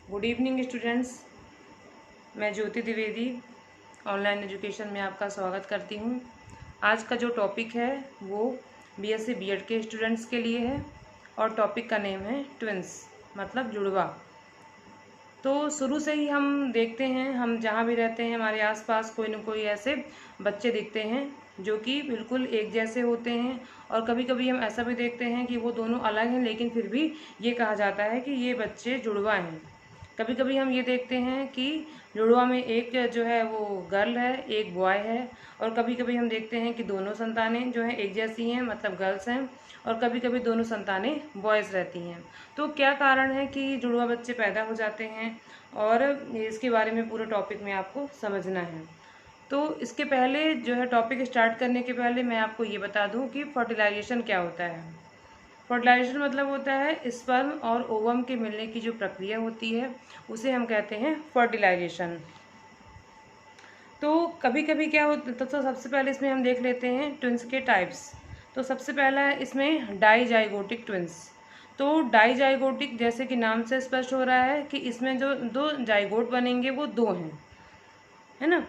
Good evening students. मैं ज्योति Dwivedi online education में आपका स्वागत करती हूँ। आज का जो टॉपिक है वो बीएससी बीएड के स्टूडेंट्स के लिए है और टॉपिक का नेम है ट्विंस, मतलब जुड़वा। तो शुरू से ही हम देखते हैं, हम जहाँ भी रहते हैं हमारे आसपास कोई न कोई ऐसे बच्चे दिखते हैं जो कि बिल्कुल एक जैसे होते हैं, और कभी कभी हम ऐसा भी देखते हैं कि वो दोनों अलग हैं लेकिन फिर भी ये कहा जाता है कि ये बच्चे जुड़वा हैं। कभी कभी हम ये देखते हैं कि जुड़वा में एक जो है वो गर्ल है, एक बॉय है, और कभी कभी हम देखते हैं कि दोनों संतानें जो हैं एक जैसी हैं, मतलब गर्ल्स हैं, और कभी कभी दोनों संतानें बॉयज़ रहती हैं। तो क्या कारण है कि जुड़वा बच्चे पैदा हो जाते हैं, और इसके बारे में पूरे टॉपिक में आपको समझना है। तो इसके पहले जो है, टॉपिक स्टार्ट करने के पहले मैं आपको ये बता दूं कि फर्टिलाइजेशन क्या होता है। फर्टिलाइजेशन मतलब होता है स्पर्म और ओवम के मिलने की जो प्रक्रिया होती है उसे हम कहते हैं फर्टिलाइजेशन। तो कभी कभी क्या होता है, तो सबसे पहले इसमें हम देख लेते हैं ट्विंस के टाइप्स। तो सबसे पहला है इसमें डाईजाइगोटिक ट्विंस। तो डाईजाइगोटिक जैसे कि नाम से स्पष्ट हो रहा है कि इसमें जो दो जाइगोट बनेंगे वो दो हैं, है ना।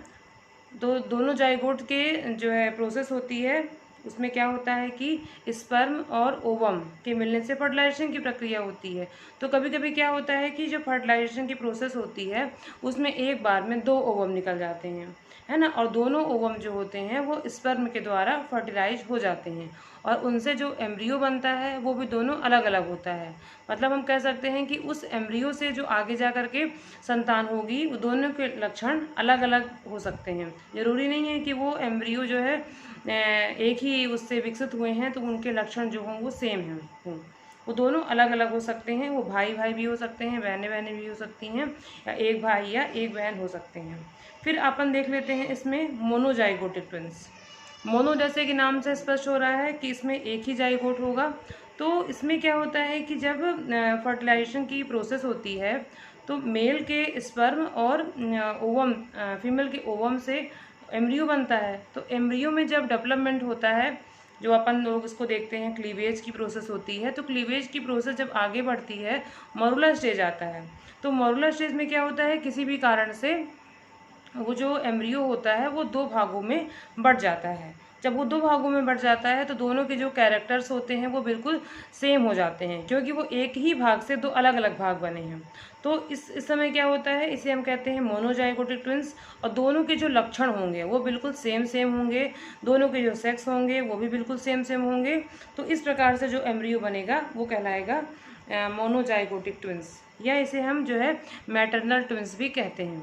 दोनों जाइगोट के जो है प्रोसेस होती है, उसमें क्या होता है कि स्पर्म और ओवम के मिलने से फर्टिलाइजेशन की प्रक्रिया होती है। तो कभी कभी क्या होता है कि जो फर्टिलाइजेशन की प्रोसेस होती है उसमें एक बार में दो ओवम निकल जाते हैं, है ना, और दोनों ओवम जो होते हैं वो स्पर्म के द्वारा फर्टिलाइज हो जाते हैं, और उनसे जो एम्ब्रियो बनता है वो भी दोनों अलग अलग होता है। मतलब हम कह सकते हैं कि उस एम्ब्रियो से जो आगे जा कर के संतान होगी वो दोनों के लक्षण अलग अलग हो सकते हैं। ज़रूरी नहीं है कि वो एम्ब्रियो जो है एक ही उससे विकसित हुए हैं तो उनके लक्षण जो हों वो सेम हों। वो दोनों अलग अलग हो सकते हैं, वो भाई भाई भी हो सकते हैं, बहनें बहनें भी हो सकती हैं, या एक भाई या एक बहन हो सकते हैं। फिर अपन देख लेते हैं इसमें मोनोजाइगोटिक ट्विंस। मोनो जैसे कि नाम से स्पष्ट हो रहा है कि इसमें एक ही जाइगोट होगा। तो इसमें क्या होता है कि जब फर्टिलाइजेशन की प्रोसेस होती है तो मेल के स्पर्म और ओवम, फीमेल के ओवम से एम्ब्रियो बनता है। तो एम्ब्रियो में जब डेवलपमेंट होता है, जो अपन लोग इसको देखते हैं क्लीवेज की प्रोसेस होती है, तो क्लीवेज की प्रोसेस जब आगे बढ़ती है मॉरुला स्टेज आता है। तो मॉरुला स्टेज में क्या होता है, किसी भी कारण से वो जो एम्ब्रियो होता है वो दो भागों में बढ़ जाता है। जब वो दो भागों में बढ़ जाता है तो दोनों के जो कैरेक्टर्स होते हैं वो बिल्कुल सेम हो जाते हैं, क्योंकि वो एक ही भाग से दो अलग अलग भाग बने हैं। तो इस समय क्या होता है, इसे हम कहते हैं मोनोजाइगोटिक ट्विंस। और दोनों के जो लक्षण होंगे वो बिल्कुल सेम सेम होंगे, दोनों के जो सेक्स होंगे वो भी बिल्कुल सेम सेम होंगे। तो इस प्रकार से जो एम्ब्रियो बनेगा वो कहलाएगा मोनोजाइगोटिक ट्विंस, या इसे हम जो है मैटरनल ट्विंस भी कहते हैं।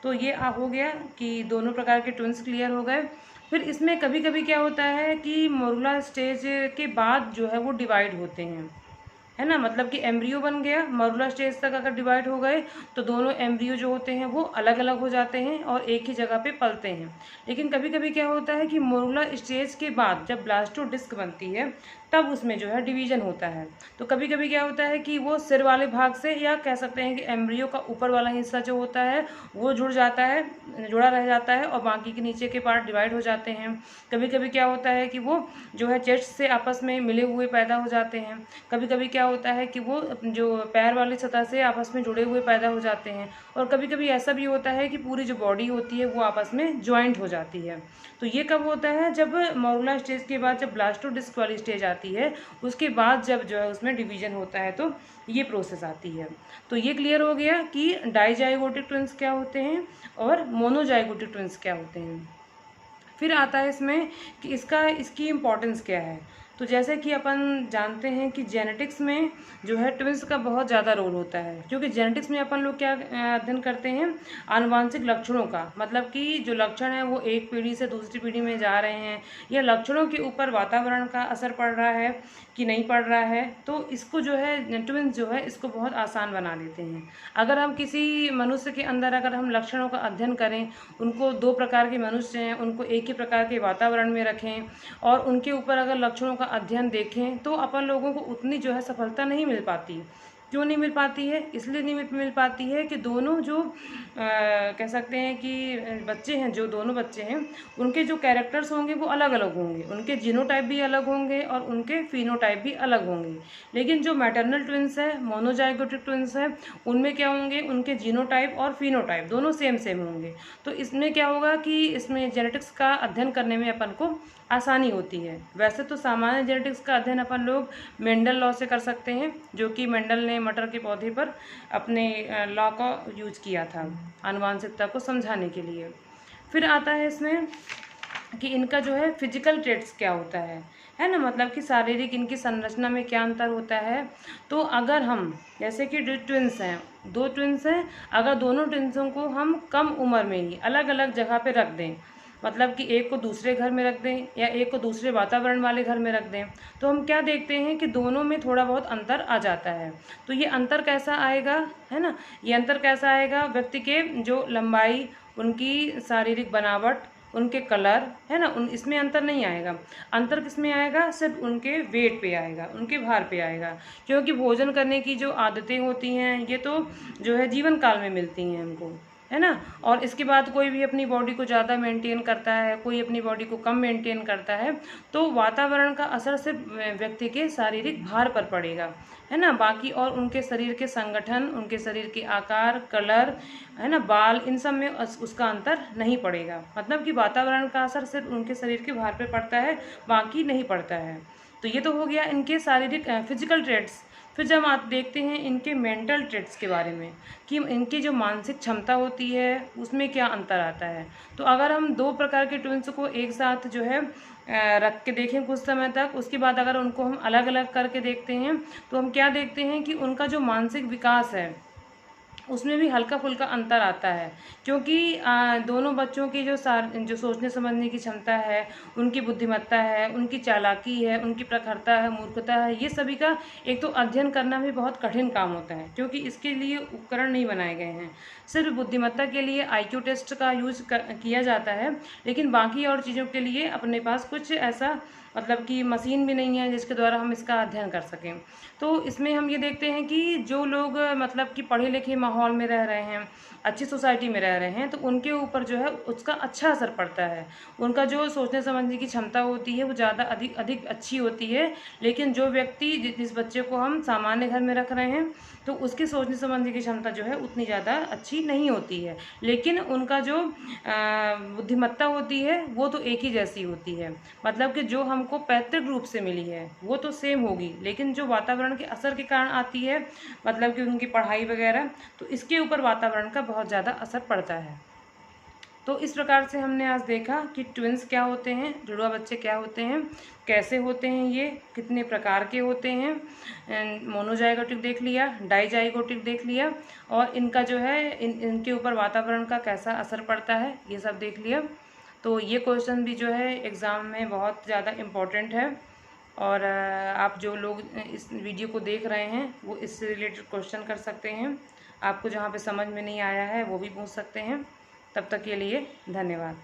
तो ये हो गया कि दोनों प्रकार के ट्विंस क्लियर हो गए। फिर इसमें कभी कभी क्या होता है कि मोरुला स्टेज के बाद जो है वो डिवाइड होते हैं, है ना। मतलब कि एम्ब्रियो बन गया, मॉरुला स्टेज तक अगर डिवाइड हो गए तो दोनों एम्ब्रियो जो होते हैं वो अलग अलग हो जाते हैं और एक ही जगह पे पलते हैं। लेकिन कभी कभी क्या होता है कि मॉरुला स्टेज के बाद जब ब्लास्टोडिस्क बनती है तब उसमें जो है डिवीजन होता है। तो कभी कभी क्या होता है कि वो सिर वाले भाग से, या कह सकते हैं कि एम्ब्रियो का ऊपर वाला हिस्सा जो होता है वो जुड़ जाता है, जुड़ा रह जाता है, और बाकी के नीचे के पार्ट डिवाइड हो जाते हैं। कभी कभी क्या होता है कि वो जो है चेस्ट से आपस में मिले हुए पैदा हो जाते हैं। कभी कभी क्या होता है कि वो जो पैर वाली सतह से आपस में जुड़े हुए पैदा हो जाते हैं, और कभी कभी ऐसा भी होता है कि पूरी जो बॉडी होती है वो आपस में ज्वाइंट हो जाती है। तो ये कब होता है, जब मॉरुला स्टेज के बाद जब ब्लास्टोडिस्क वाली स्टेज आती है उसके बाद जब जो है उसमें डिवीजन होता है तो ये प्रोसेस आती है। तो ये क्लियर हो गया कि डाईजाइगोटिक ट्विंस क्या होते हैं और मोनोजाइगोटिक ट्विंस क्या होते हैं। फिर आता है इसमें कि इसकी इम्पोर्टेंस क्या है। तो जैसे कि अपन जानते हैं कि जेनेटिक्स में जो है ट्विंस का बहुत ज़्यादा रोल होता है, क्योंकि जेनेटिक्स में अपन लोग क्या अध्ययन करते हैं, आनुवांशिक लक्षणों का। मतलब कि जो लक्षण है वो एक पीढ़ी से दूसरी पीढ़ी में जा रहे हैं, या लक्षणों के ऊपर वातावरण का असर पड़ रहा है कि नहीं पड़ रहा है। तो इसको जो है ट्विंस जो है इसको बहुत आसान बना देते हैं। अगर हम किसी मनुष्य के अंदर अगर हम लक्षणों का अध्ययन करें, उनको दो प्रकार के मनुष्य हैं उनको एक ही प्रकार के वातावरण में रखें और उनके ऊपर अगर लक्षणों का अध्ययन देखें तो अपन लोगों को उतनी जो है सफलता नहीं मिल पाती, क्यों नहीं मिल पाती है? इसलिए नहीं मिल पाती है कि दोनों जो कह सकते हैं कि बच्चे हैं, जो दोनों बच्चे हैं, उनके जो कैरेक्टर्स होंगे वो अलग अलग होंगे, उनके जीनोटाइप भी अलग होंगे और उनके फिनोटाइप भी अलग होंगे। लेकिन जो मैटरनल ट्विंस है, मोनोजाइगोटिक ट्विंस है, उनमें क्या होंगे, उनके जीनोटाइप और फिनोटाइप दोनों सेम होंगे। तो इसमें क्या होगा कि इसमें जेनेटिक्स का अध्ययन करने में अपन को आसानी होती है। वैसे तो सामान्य जेनेटिक्स का अध्ययन अपन लोग मेंडल लॉ से कर सकते हैं, जो कि मेंडल ने मटर के पौधे पर अपने लॉ का यूज किया था आनुवांशिकता को समझाने के लिए। फिर आता है इसमें कि इनका जो है फिजिकल ट्रेट्स क्या होता है ना, मतलब कि शारीरिक इनकी संरचना में क्या अंतर होता है। तो अगर हम जैसे कि ट्विंस हैं, दो ट्विंस हैं, अगर दोनों ट्विंसों को हम कम उम्र में ही अलग अलग जगह पे रख दें, मतलब कि एक को दूसरे घर में रख दें या एक को दूसरे वातावरण वाले घर में रख दें, तो हम क्या देखते हैं कि दोनों में थोड़ा बहुत अंतर आ जाता है। तो ये अंतर कैसा आएगा, है ना, ये अंतर कैसा आएगा, व्यक्ति के जो लंबाई, उनकी शारीरिक बनावट, उनके कलर, है ना, इसमें अंतर नहीं आएगा। अंतर किस में आएगा, सिर्फ उनके वेट पे आएगा, उनके भार पे आएगा। क्योंकि भोजन करने की जो आदतें होती हैं ये तो जो है जीवन काल में मिलती हैं हमको, है ना। और इसके बाद कोई भी अपनी बॉडी को ज़्यादा मेंटेन करता है, कोई अपनी बॉडी को कम मेंटेन करता है, तो वातावरण का असर सिर्फ व्यक्ति के शारीरिक भार पर पड़ेगा, है ना। बाकी और उनके शरीर के संगठन, उनके शरीर के आकार, कलर, है ना, बाल, इन सब में उसका अंतर नहीं पड़ेगा। मतलब कि वातावरण का असर सिर्फ उनके शरीर के भार पर पड़ता है, बाकी नहीं पड़ता है। तो ये तो हो गया इनके शारीरिक फिजिकल ट्रेट्स। फिर जब आप देखते हैं इनके मेंटल ट्रेट्स के बारे में कि इनकी जो मानसिक क्षमता होती है उसमें क्या अंतर आता है। तो अगर हम दो प्रकार के ट्विंस को एक साथ जो है रख के देखें कुछ समय तक, उसके बाद अगर उनको हम अलग अलग करके देखते हैं, तो हम क्या देखते हैं कि उनका जो मानसिक विकास है उसमें भी हल्का फुल्का अंतर आता है। क्योंकि दोनों बच्चों की जो सोचने समझने की क्षमता है, उनकी बुद्धिमत्ता है, उनकी चालाकी है, उनकी प्रखरता है, मूर्खता है, ये सभी का एक तो अध्ययन करना भी बहुत कठिन काम होता है, क्योंकि इसके लिए उपकरण नहीं बनाए गए हैं। सिर्फ बुद्धिमत्ता के लिए IQ टेस्ट का यूज किया जाता है, लेकिन बाकी और चीज़ों के लिए अपने पास कुछ ऐसा मतलब कि मशीन भी नहीं है जिसके द्वारा हम इसका अध्ययन कर सकें। तो इसमें हम ये देखते हैं कि जो लोग मतलब कि पढ़े लिखे माहौल में रह रहे हैं, अच्छी सोसाइटी में रह रहे हैं, तो उनके ऊपर जो है उसका अच्छा असर पड़ता है। उनका जो सोचने समझने की क्षमता होती है वो ज़्यादा अधिक अच्छी होती है। लेकिन जो व्यक्ति जिस बच्चे को हम सामान्य घर में रख रहे हैं, तो उसकी सोचने समझने की क्षमता जो है उतनी ज़्यादा अच्छी नहीं होती है। लेकिन उनका जो बुद्धिमत्ता होती है वो तो एक ही जैसी होती है। मतलब कि जो हमको पैतृक रूप से मिली है वो तो सेम होगी, लेकिन जो वातावरण के असर के कारण आती है, मतलब कि उनकी पढ़ाई वगैरह, तो इसके ऊपर वातावरण का बहुत ज़्यादा असर पड़ता है। तो इस प्रकार से हमने आज देखा कि ट्विंस क्या होते हैं, जुड़वा बच्चे क्या होते हैं, कैसे होते हैं, ये कितने प्रकार के होते हैं। मोनोजाइगोटिक देख लिया, डाइजाइगोटिक देख लिया, और इनका जो है इनके ऊपर वातावरण का कैसा असर पड़ता है ये सब देख लिया। तो ये क्वेश्चन भी जो है एग्ज़ाम में बहुत ज़्यादा इम्पोर्टेंट है। और आप जो लोग इस वीडियो को देख रहे हैं वो इससे रिलेटेड क्वेश्चन कर सकते हैं। आपको जहाँ पे समझ में नहीं आया है वो भी पूछ सकते हैं। तब तक के लिए धन्यवाद।